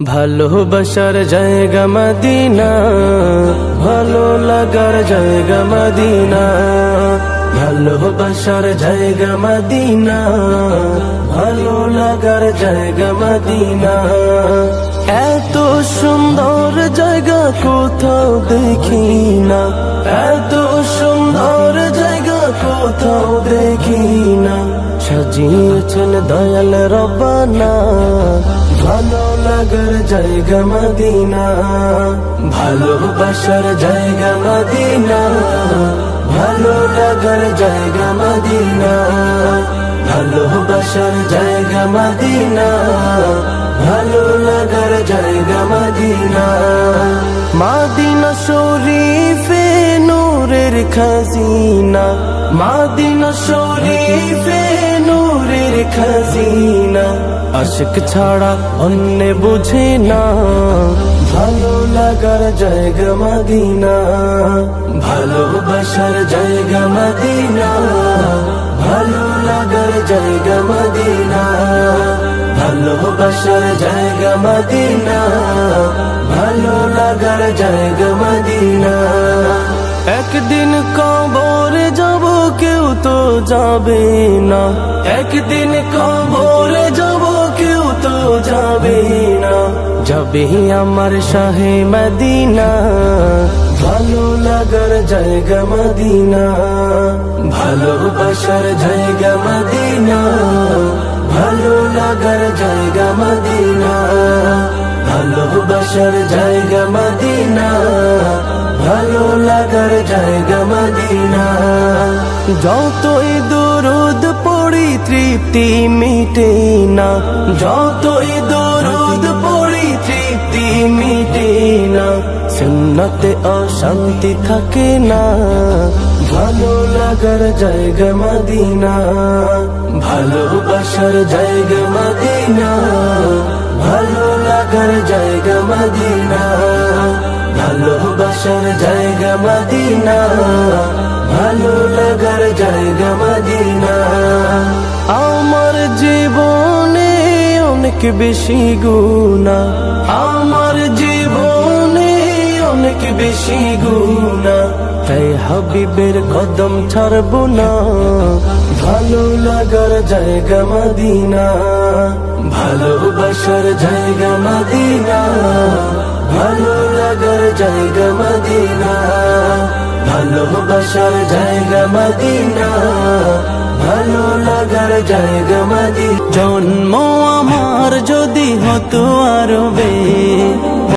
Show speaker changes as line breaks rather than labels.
ভালোবাসার জায়গা মদিনা, ভালো লাগার জায়গা মদিনা। ভালোবাসার জায়গা মদিনা, ভালো লাগার জায়গা মদিনা। এত সুন্দর জায়গা কোথাও দেখি না, এত সুন্দর জায়গা কোথাও দেখি না। সাজিয়েছেন দয়াল রব্বানা, ভালো লাগার জায়গা মদিনা। ভালোবাসার জায়গা মদিনা, ভালো লাগার জায়গা মদিনা। ভালোবাসার জায়গা মদিনা, ভালো লাগার জায়গা মদিনা। মদিনা শরীফে নূরের খাজিনা, মদিনা শরীফে নূরের খাজিনা। আশিক ছাড়া অন্য বুঝে না, ভালো লাগার জায়গা মদিনা। ভালোবাসার জায়গা মদিনা, ভালো লাগার জায়গা মদিনা। ভালোবাসার জায়গা মদিনা, ভালো লাগার জায়গা মদিনা। একদিন কবরে যাব কেউ তো যাবে না, একদিন কবরে যাব কেউ তো যাবে না। যাবে আমার শাহে মদিনা, ভালো লাগার জায়গা মদিনা। ভালোবাসার জায়গা মদিনা, ভালো লাগার জায়গা মদিনা। ভালোবাসার জায়গা মদিনা, ভালো লাগার জায়গা মদিনা। যতই দরুদ পড়ি তৃপ্তি মিটে না, যতই দরুদ পড়ি তৃপ্তি মিটে না। সুন্নতে অশান্তি থাকে না, ভালো লাগার জায়গা মদিনা। ভালোবাসার জায়গা মদিনা, ভালো লাগার জায়গা মদিনা। ভালোবাসার জায়গা মদিনা, ভালো লাগার জায়গা মদিনা। আমার জীবনে অনেক বেশি গুনাহ, আমার জীবনে অনেক বেশি গুনাহ। তাই হাবিবের কদম ছাড়ব না, ভালো লাগার জায়গা মদিনা। ভালোবাসার জায়গা মদিনা, ভালো লাগার জায়গা মদিনা। ভালোবাসার জায়গা মদিনা, ভালো লাগার জায়গা মদিনা। জন্ম আমার যদি হতো আরবে,